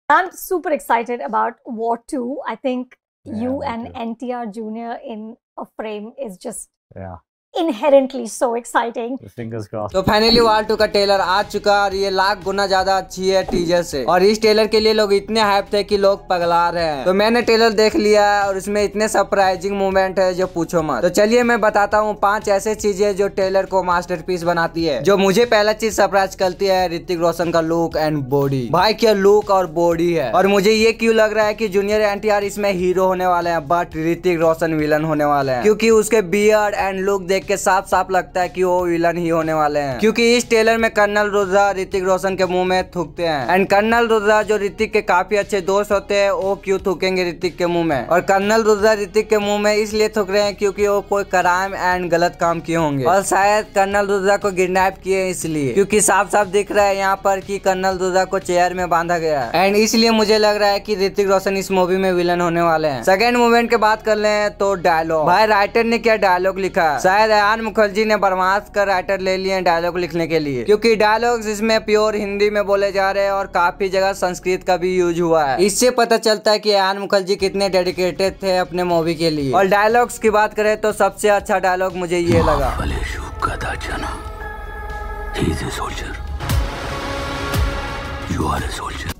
I'm super excited about War 2. I think you me and too. NTR Jr. in a frame is just Yeah, inherently so exciting. fingers crossed. तो finally वार 2 का trailer आ चुका और ये लाख गुना ज्यादा अच्छी है teaser से। और इस ट्रेलर के लिए लोग इतने हाइप थे कि लोग पगला रहे हैं। तो मैंने ट्रेलर देख लिया है और इसमें इतने सरप्राइजिंग मोमेंट है जो पूछो मत। तो चलिए मैं बताता हूँ 5 ऐसे चीजें जो ट्रेलर को मास्टरपीस बनाती है। जो मुझे पहला चीज सरप्राइज करती है ऋतिक रोशन का लुक एंड बॉडी। भाई क्या लुक और बॉडी है। और मुझे ये क्यों लग रहा है कि जूनियर एनटीआर इसमें हीरो होने वाले हैं बट ऋतिक रोशन विलन होने वाले हैं, क्योंकि उसके बियर्ड एंड लुक देख के साफ साफ लगता है कि वो विलन ही होने वाले हैं। क्योंकि इस ट्रेलर में कर्नल रुद्रा ऋतिक रोशन के मुंह में थूकते हैं एंड कर्नल रुद्रा जो ऋतिक के काफी अच्छे दोस्त होते हैं वो क्यों थूकेंगे ऋतिक के मुंह में। और कर्नल रुद्रा ऋतिक के मुंह में इसलिए थूक रहे हैं क्योंकि वो कोई क्राइम एंड गलत काम किए होंगे और शायद कर्नल रुद्रा को किडनैप किए इसलिए, क्योंकि साफ साफ दिख रहा है यहाँ पर कि कर्नल रुद्रा को चेयर में बांधा गया है एंड इसलिए मुझे लग रहा है कि ऋतिक रोशन इस मूवी में विलन होने वाले हैं। सेकंड मूवमेंट की बात कर ले तो डायलॉग। भाई राइटर ने क्या डायलॉग लिखा है। शायद अयान मुखर्जी ने बर्मास का राइटर ले लिए डायलॉग लिखने के लिए, क्योंकि डायलॉग्स इसमें प्योर हिंदी में बोले जा रहे हैं और काफी जगह संस्कृत का भी यूज हुआ है। इससे पता चलता है कि अयान मुखर्जी कितने डेडिकेटेड थे अपने मूवी के लिए। और डायलॉग्स की बात करें तो सबसे अच्छा डायलॉग मुझे ये लगा।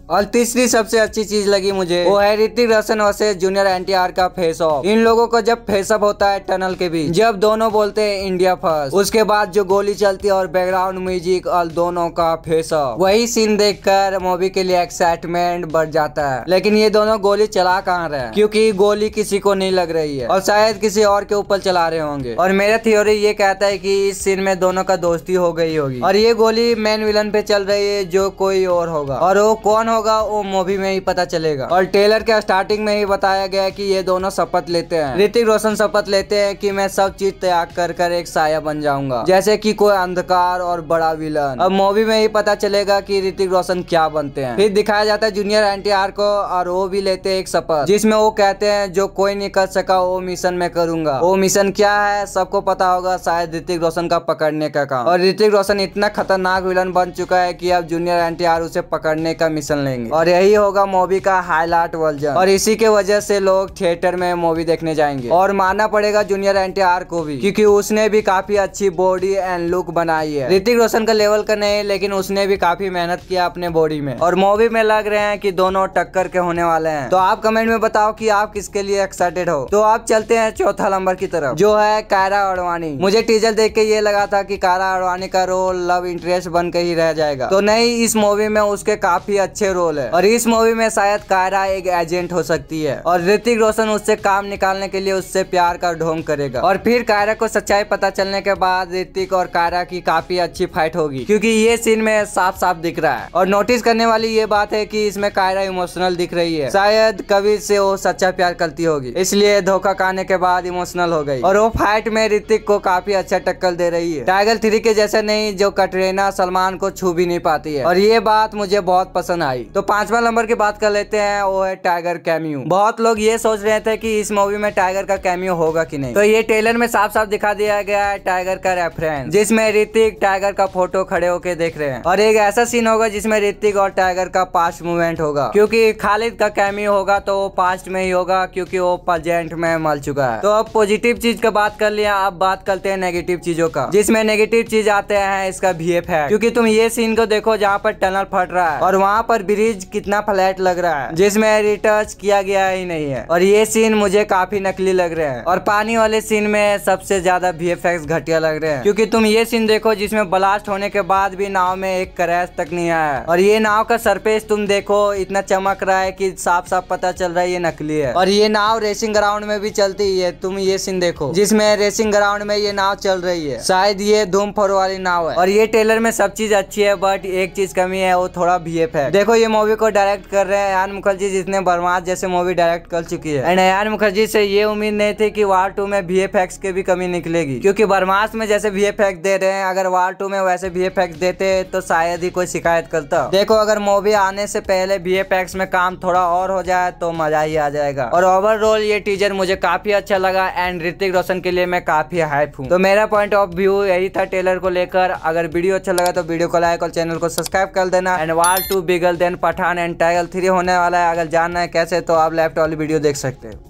और तीसरी सबसे अच्छी चीज लगी मुझे वो है ऋतिक रोशन वर्सेस जूनियर एनटीआर का फेस ऑफ। इन लोगों को जब फेस अप होता है टनल के बीच, जब दोनों बोलते हैं इंडिया फर्स्ट, उसके बाद जो गोली चलती है और बैकग्राउंड म्यूजिक और दोनों का फेस ऑफ, वही सीन देखकर मूवी के लिए एक्साइटमेंट बढ़ जाता है। लेकिन ये दोनों गोली चला कहाँ रहे हैं, क्योंकि गोली किसी को नहीं लग रही है और शायद किसी और के ऊपर चला रहे होंगे। और मेरा थ्योरी ये कहता है कि इस सीन में दोनों का दोस्ती हो गई होगी और ये गोली मेन विलन पे चल रही है जो कोई और होगा, और वो कौन होगा वो मूवी में ही पता चलेगा। और ट्रेलर के स्टार्टिंग में ही बताया गया है कि ये दोनों शपथ लेते हैं। ऋतिक रोशन शपथ लेते हैं कि मैं सब चीज त्याग कर कर एक साया बन जाऊंगा, जैसे कि कोई अंधकार और बड़ा विलन। अब मूवी में ही पता चलेगा कि ऋतिक रोशन क्या बनते हैं। फिर दिखाया जाता है जूनियर एनटीआर को और वो भी लेते हैं एक शपथ, जिसमें वो कहते हैं जो कोई नहीं कर सका वो मिशन में करूंगा। वो मिशन क्या है सबको पता होगा, शायद ऋतिक रोशन का पकड़ने का काम। और ऋतिक रोशन इतना खतरनाक विलन बन चुका है कि अब जूनियर एनटीआर उसे पकड़ने का मिशन लेंगे और यही होगा मूवी का हाईलाइट वर्जन। और इसी के वजह से लोग थिएटर में मूवी देखने जाएंगे। और मानना पड़ेगा जूनियर एनटीआर को भी, क्योंकि उसने भी काफी अच्छी बॉडी एंड लुक बनाई है। ऋतिक रोशन का लेवल का नहीं, लेकिन उसने भी काफी मेहनत किया अपने बॉडी में और मूवी में लग रहे हैं कि दोनों टक्कर के होने वाले हैं। तो आप कमेंट में बताओ कि आप किसके लिए एक्साइटेड हो। तो आप चलते हैं चौथा नंबर की तरफ, जो है कायरा अडवाणी। मुझे टीजर देख के ये लगा था कि कायरा अडवाणी का रोल लव इंटरेस्ट बन के ही रह जाएगा, तो नहीं, इस मूवी में उसके काफी अच्छे रोल है और इस मूवी में शायद कायरा एक एजेंट हो सकती है और ऋतिक रोशन उससे काम निकालने के लिए उससे प्यार का ढोंग करेगा। और फिर कायरा को सच्चाई पता चलने के बाद ऋतिक और कायरा की काफी अच्छी फाइट होगी, क्योंकि ये सीन में साफ साफ दिख रहा है। और नोटिस करने वाली ये बात है कि इसमें कायरा इमोशनल दिख रही है। शायद कबीर से वो सच्चा प्यार करती होगी, इसलिए धोखा खाने के बाद इमोशनल हो गई। और वो फाइट में ऋतिक को काफी अच्छा टक्कर दे रही है, टाइगर 3 के जैसे नहीं जो कटरीना सलमान को छू भी नहीं पाती है। और ये बात मुझे बहुत पसंद आई। तो 5वां नंबर की बात कर लेते हैं, वो है टाइगर कैमियो। बहुत लोग ये सोच रहे थे कि इस मूवी में टाइगर का कैमियो होगा कि नहीं, तो ये ट्रेलर में साफ साफ दिखा दिया गया है टाइगर का रेफरेंस, जिसमें ऋतिक टाइगर का फोटो खड़े होके देख रहे हैं। और एक ऐसा सीन होगा जिसमें ऋतिक और टाइगर का पास्ट मूवमेंट होगा, क्योंकि खालिद का कैमियो होगा तो वो पास्ट में ही होगा, क्योंकि वो प्रेजेंट में मर चुका है। तो अब पॉजिटिव चीज का बात कर लिया, अब बात करते हैं नेगेटिव चीजों का, जिसमें नेगेटिव चीज आते हैं इसका VFX। क्योंकि तुम ये सीन को देखो जहाँ पर टनल फट रहा है और वहाँ पर ब्रिज कितना फ्लैट लग रहा है, जिसमें रिटच किया गया ही नहीं है। और ये सीन मुझे काफी नकली लग रहे हैं। और पानी वाले सीन में सबसे ज्यादा VFX घटिया लग रहे हैं, क्योंकि तुम ये सीन देखो जिसमें ब्लास्ट होने के बाद भी नाव में एक क्रैश तक नहीं आया। और ये नाव का सरफेस तुम देखो इतना चमक रहा है कि साफ साफ पता चल रहा है ये नकली है। और ये नाव रेसिंग ग्राउंड में भी चलती है, तुम ये सीन देखो जिसमें रेसिंग ग्राउंड में ये नाव चल रही है, शायद ये धूम 4 वाली नाव है। और ये ट्रेलर में सब चीज अच्छी है, बट एक चीज कमी है, वो थोड़ा VFX। देखो ये मूवी को डायरेक्ट कर रहे हैं अयान मुखर्जी, जिसने बर्मास जैसे मूवी डायरेक्ट कर चुकी है। एंड अयान मुखर्जी से ये उम्मीद नहीं थी कि वार 2 में VFX के भी कमी निकलेगी, क्योंकि बर्मास में जैसे VFX दे रहे हैं, अगर वार 2 में वैसे VFX देते तो शायद ही कोई शिकायत करता। देखो अगर मूवी आने से पहले VFX में काम थोड़ा और हो जाए तो मजा ही आ जाएगा। और ओवरऑल ये टीजर मुझे काफी अच्छा लगा एंड ऋतिक रोशन के लिए मैं काफी हाइप हूँ। तो मेरा पॉइंट ऑफ व्यू यही था ट्रेलर को लेकर। अगर वीडियो अच्छा लगा तो वीडियो को लाइक और चैनल को सब्सक्राइब कर देना एंड वार 2 बिगल देना। देन पठान एंड टाइगर 3 होने वाला है। अगर जानना है कैसे तो आप लेफ्ट वाली वीडियो देख सकते हो।